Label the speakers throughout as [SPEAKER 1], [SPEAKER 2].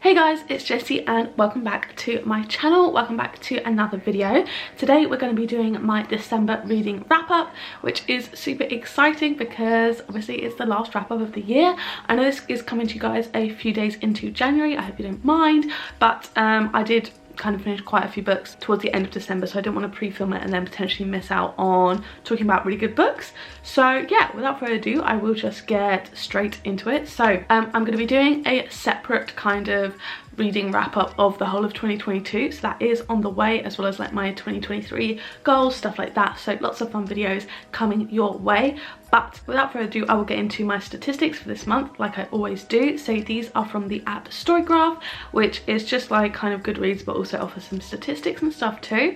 [SPEAKER 1] Hey guys, it's Jessie and welcome back to my channel. Welcome back to another video. Today we're going to be doing my December reading wrap up, which is super exciting because obviously it's the last wrap up of the year. I know this is coming to you guys a few days into January. I hope you don't mind, but I did kind of finished quite a few books towards the end of December, so I didn't want to pre-film it and then potentially miss out on talking about really good books. So yeah, without further ado, I will just get straight into it. So I'm going to be doing a separate kind of reading wrap up of the whole of 2022, so that is on the way, as well as like my 2023 goals, stuff like that. So lots of fun videos coming your way. But without further ado, I will get into my statistics for this month like I always do. So these are from the app Storygraph, which is just like kind of Goodreads but also offers some statistics and stuff too.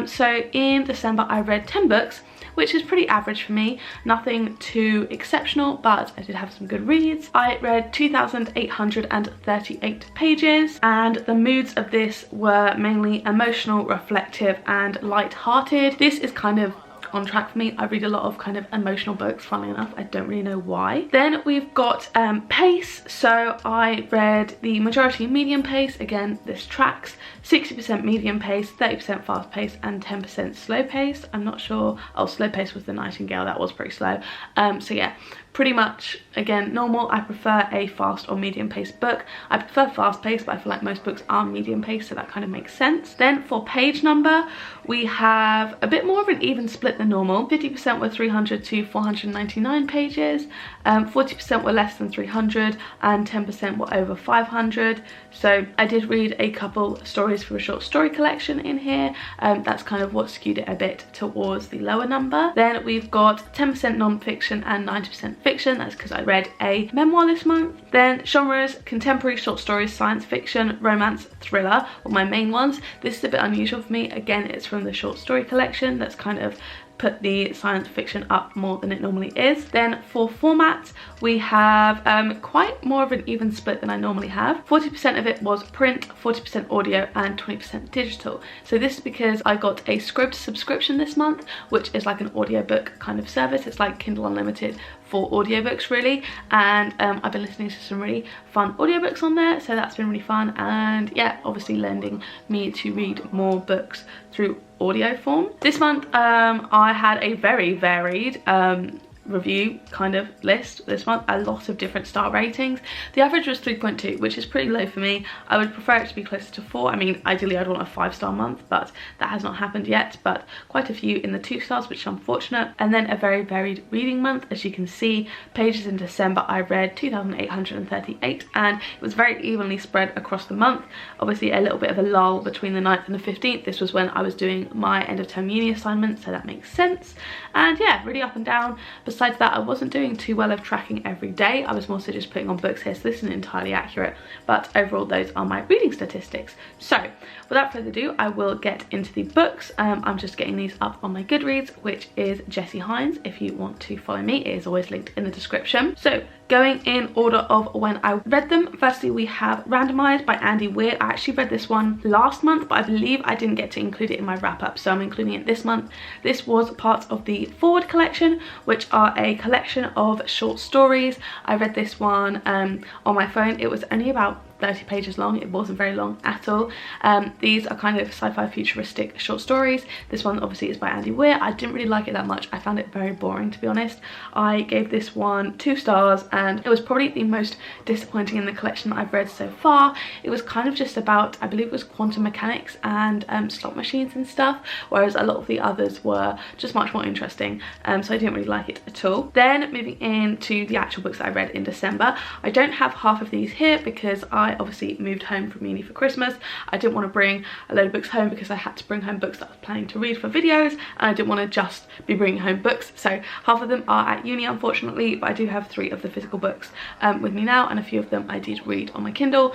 [SPEAKER 1] So in December I read 10 books, which is pretty average for me, nothing too exceptional, but I did have some good reads. I read 2,838 pages, and the moods of this were mainly emotional, reflective and light-hearted. This is kind of on track for me. I read a lot of kind of emotional books, funnily enough. I don't really know why. Then we've got pace. So I read the majority medium pace. Again, this tracks. 60% medium pace, 30% fast pace and 10% slow pace. I'm not sure. Oh, slow pace was the Nightingale. That was pretty slow. So yeah, pretty much again normal. I prefer a fast or medium paced book. I prefer fast paced, but I feel like most books are medium paced, so that kind of makes sense. Then for page number, we have a bit more of an even split than normal. 50% were 300 to 499 pages, 40% were less than 300 and 10% were over 500. So I did read a couple stories for a short story collection in here. That's kind of what skewed it a bit towards the lower number. Then we've got 10% non-fiction and 90% fiction. That's because I read a memoir this month. Then genres: contemporary, short stories, science fiction, romance, thriller were my main ones. This is a bit unusual for me. Again, it's from the short story collection. That's kind of put the science fiction up more than it normally is. Then for format, we have quite more of an even split than I normally have. 40% of it was print, 40% audio and 20% digital. So this is because I got a Scribd subscription this month, which is like an audiobook kind of service. It's like Kindle Unlimited for audiobooks really, and I've been listening to some really fun audiobooks on there, so that's been really fun, and yeah, obviously lending me to read more books through audio form. This month I had a very varied review kind of list this month. A lot of different star ratings. The average was 3.2, which is pretty low for me. I would prefer it to be closer to 4. I mean, ideally I'd want a 5-star month, but that has not happened yet. But quite a few in the 2 stars, which is unfortunate. And then a very varied reading month. As you can see, pages in December I read 2,838, and it was very evenly spread across the month. Obviously a little bit of a lull between the 9th and the 15th. This was when I was doing my end of term uni assignment, so that makes sense. And yeah, really up and down. Besides that, I wasn't doing too well of tracking every day. I was more so just putting on books here, so this isn't entirely accurate, but overall those are my reading statistics. So without further ado, I will get into the books. I'm just getting these up on my Goodreads, which is Jessie Hines. If you want to follow me, it is always linked in the description. So going in order of when I read them, firstly we have Randomized by Andy Weir. I actually read this one last month, but I believe I didn't get to include it in my wrap up, so I'm including it this month. This was part of the Forward collection, which are a collection of short stories. I read this one on my phone. It was only about 30 pages long. It wasn't very long at all. These are kind of sci-fi futuristic short stories. This one obviously is by Andy Weir. I didn't really like it that much. I found it very boring, to be honest. I gave this one 2 stars, and it was probably the most disappointing in the collection that I've read so far. It was kind of just about, I believe it was quantum mechanics and slot machines and stuff, whereas a lot of the others were just much more interesting, so I didn't really like it at all. Then moving into the actual books that I read in December, I don't have half of these here because I obviously moved home from uni for Christmas. I didn't want to bring a load of books home because I had to bring home books that I was planning to read for videos, and I didn't want to just be bringing home books. So half of them are at uni, unfortunately, but I do have 3 of the physical books with me now, and a few of them I did read on my Kindle.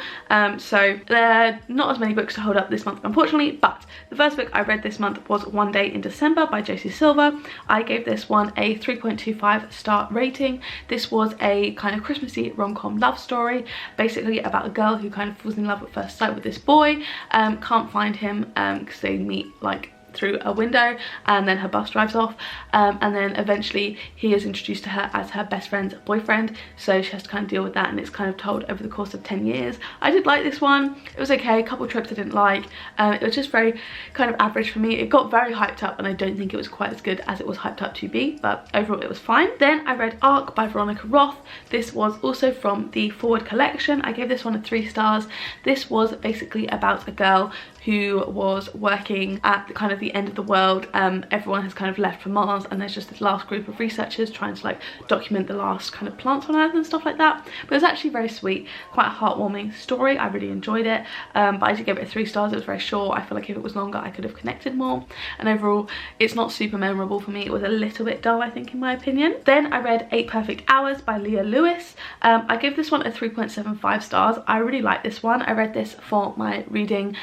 [SPEAKER 1] So there are not as many books to hold up this month, unfortunately, but the first book I read this month was One Day in December by Josie Silver. I gave this one a 3.25 star rating. This was a kind of Christmassy rom-com love story, basically about a girl who kind of falls in love at first sight with this boy, can't find him because they meet like through a window, and then her bus drives off, and then eventually he is introduced to her as her best friend's boyfriend, so she has to kind of deal with that, and it's kind of told over the course of 10 years. I did like this one. It was okay. A couple tropes I didn't like. It was just very kind of average for me. It got very hyped up, and I don't think it was quite as good as it was hyped up to be, but overall it was fine. Then I read Arc by Veronica Roth. This was also from the Forward collection. I gave this one a 3 stars. This was basically about a girl who was working at kind of the end of the world. Everyone has kind of left for Mars, and there's just this last group of researchers trying to like document the last kind of plants on Earth and stuff like that. But it was actually very sweet, quite a heartwarming story. I really enjoyed it, but I did give it 3 stars. It was very short. I feel like if it was longer I could have connected more, and overall it's not super memorable for me. It was a little bit dull, I think, in my opinion. Then I read 8 Perfect Hours by Leah Lewis. I gave this one a 3.75 stars. I really like this one. I read this for my reading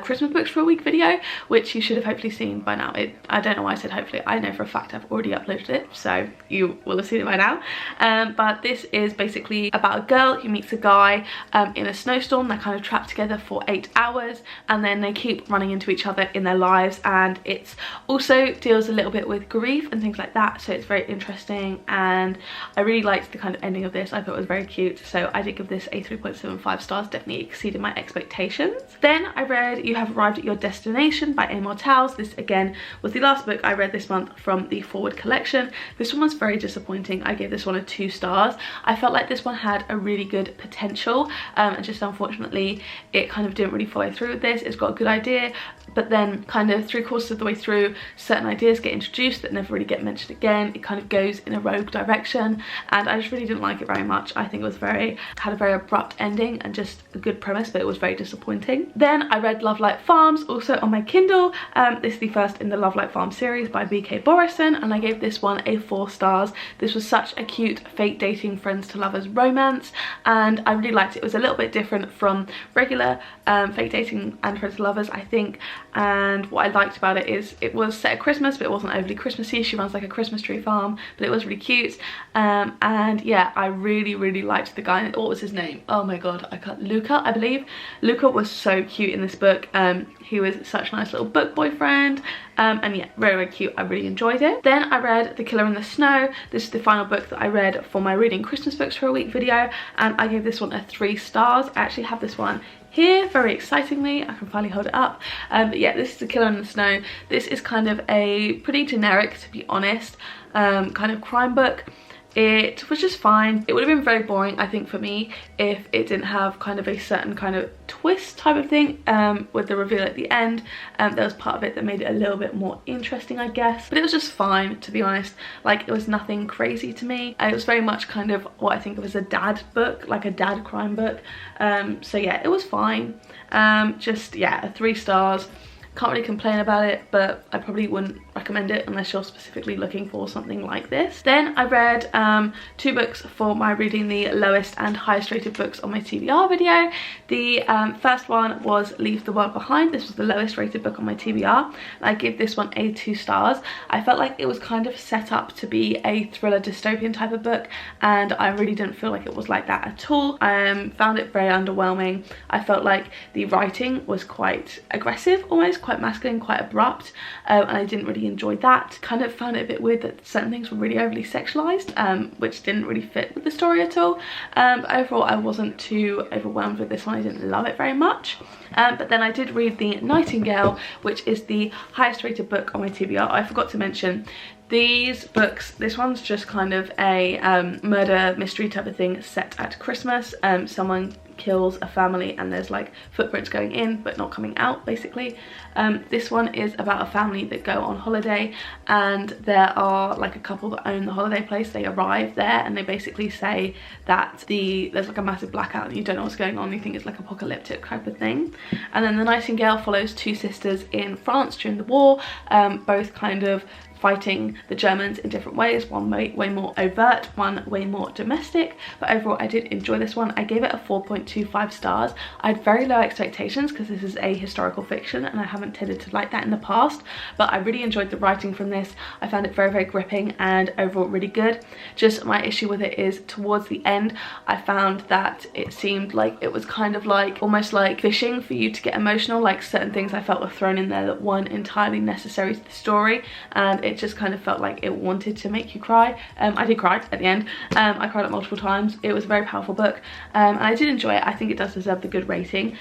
[SPEAKER 1] Christmas books for a week video, which you should have hopefully seen by now. I don't know why I said hopefully. I know for a fact I've already uploaded it, so you will have seen it by now. But this is basically about a girl who meets a guy in a snowstorm. They're kind of trapped together for 8 hours, and then they keep running into each other in their lives, and it's also deals a little bit with grief and things like that, so it's very interesting, and I really liked the kind of ending of this. I thought it was very cute, so I did give this a 3.75 stars. Definitely exceeded my expectations. Then I read You Have Arrived at Your Destination by Amor Towles. This again was the last book I read this month from the Forward collection. This one was very disappointing. I gave this one a 2 stars. I felt like this one had a really good potential, and just unfortunately it kind of didn't really follow through with this. It's got a good idea, but then kind of 3/4 of the way through, certain ideas get introduced that never really get mentioned again. It kind of goes in a rogue direction, and I just really didn't like it very much. I think it was had a very abrupt ending and just a good premise, but it was very disappointing. Then I read Love Light Farms, also on my Kindle. This is the first in the Love Light Farms series by B.K. Borison, and I gave this one a 4 stars. This was such a cute fake dating friends to lovers romance, and I really liked it. It was a little bit different from regular fake dating and friends to lovers, I think, and what I liked about it is it was set at Christmas, but it wasn't overly Christmassy. She runs like a Christmas tree farm, but it was really cute, and yeah, I really liked the guy. What was his name? Oh my god, Luca, I believe. Luca was so cute in this book. He was such a nice little book boyfriend, and yeah, very cute. I really enjoyed it. Then I read The Killer in the Snow. This is the final book that I read for my reading Christmas books for a week video, and I gave this one a 3 stars. I actually have this one here, very excitingly. I can finally hold it up. But yeah, this is The Killer in the Snow. This is kind of a pretty generic, to be honest, kind of crime book. It was just fine. It would have been very boring, I think, for me if it didn't have kind of a certain kind of twist type of thing with the reveal at the end. There was part of it that made it a little bit more interesting, I guess, but it was just fine, to be honest. Like, it was nothing crazy to me. It was very much kind of what I think of as a dad book, like a dad crime book. So yeah, it was fine. Just yeah, a 3 stars. Can't really complain about it, but I probably wouldn't recommend it unless you're specifically looking for something like this. Then I read 2 books for my reading the lowest and highest rated books on my TBR video. The first one was Leave the World Behind. This was the lowest rated book on my TBR. I give this one a 2 stars. I felt like it was kind of set up to be a thriller dystopian type of book, and I really didn't feel like it was like that at all. I found it very underwhelming. I felt like the writing was quite aggressive, almost quite masculine, quite abrupt, and I didn't really enjoy that. Kind of found it a bit weird that certain things were really overly sexualized, which didn't really fit with the story at all. But overall I wasn't too overwhelmed with this one. I didn't love it very much. But then I did read The Nightingale, which is the highest rated book on my TBR. I forgot to mention these books. This one's just kind of a murder mystery type of thing set at Christmas. Someone kills a family and there's like footprints going in but not coming out, basically. This one is about a family that go on holiday, and there are like a couple that own the holiday place. They arrive there and they basically say that there's like a massive blackout and you don't know what's going on. You think it's like apocalyptic type of thing. And then The Nightingale follows 2 sisters in France during the war, both kind of fighting the Germans in different ways, one way more overt, one way more domestic. But overall I did enjoy this one. I gave it a 4.25 stars. I had very low expectations because this is a historical fiction and I haven't tended to like that in the past, but I really enjoyed the writing from this. I found it very, very gripping and overall really good. Just my issue with it is towards the end I found that it seemed like it was kind of like almost like fishing for you to get emotional, like certain things I felt were thrown in there that weren't entirely necessary to the story, and it just kind of felt like it wanted to make you cry. I did cry at the end. I cried multiple times. It was a very powerful book, and I did enjoy it. I think it does deserve the good rating.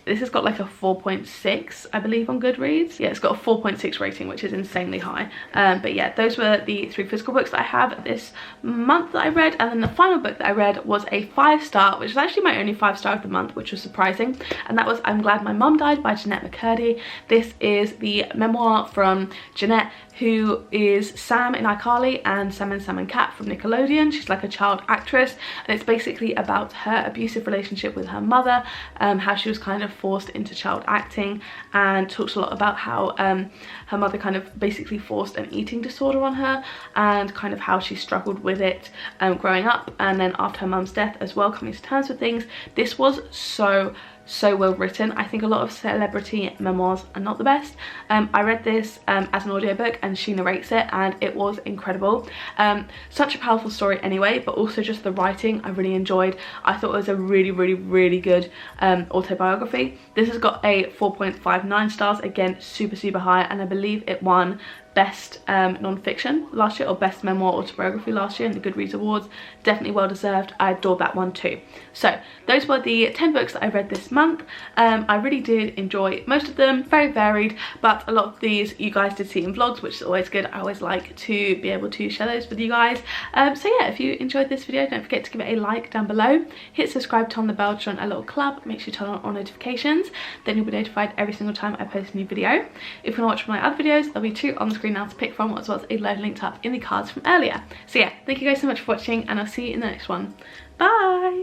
[SPEAKER 1] This has got like a 4.6 I believe on Goodreads. Yeah, it's got a 4.6 rating, which is insanely high. But yeah, those were the 3 physical books that I have this month that I read, and then the final book that I read was a 5-star, which is actually my only 5-star of the month, which was surprising, and that was I'm Glad My Mum Died by Jeanette McCurdy. This is the memoir from Jeanette, who is Sam in iCarly and Sam and Cat from Nickelodeon. She's like a child actress, and it's basically about her abusive relationship with her mother, how she was kind of forced into child acting, and talks a lot about how her mother kind of basically forced an eating disorder on her, and kind of how she struggled with it growing up, and then after her mum's death as well, coming to terms with things. This was so well written. I think a lot of celebrity memoirs are not the best. I read this as an audiobook and she narrates it, and it was incredible. Such a powerful story anyway, but also just the writing I really enjoyed. I thought it was a really good autobiography. This has got a 4.59 stars, again super high, and I believe it won best non-fiction last year, or best memoir autobiography last year in the Goodreads Awards. Definitely well deserved. I adored that one too. So those were the 10 books that I read this month. I really did enjoy most of them, very varied, but a lot of these you guys did see in vlogs, which is always good. I always like to be able to share those with you guys. So yeah, if you enjoyed this video, don't forget to give it a like down below, hit subscribe, turn on the bell to join a little club, make sure you turn on all notifications, then you'll be notified every single time I post a new video. If you want to watch my other videos, there'll be 2 on the screen now to pick from, as well as a load linked up in the cards from earlier. So yeah, thank you guys so much for watching, and I'll see you in the next one. Bye!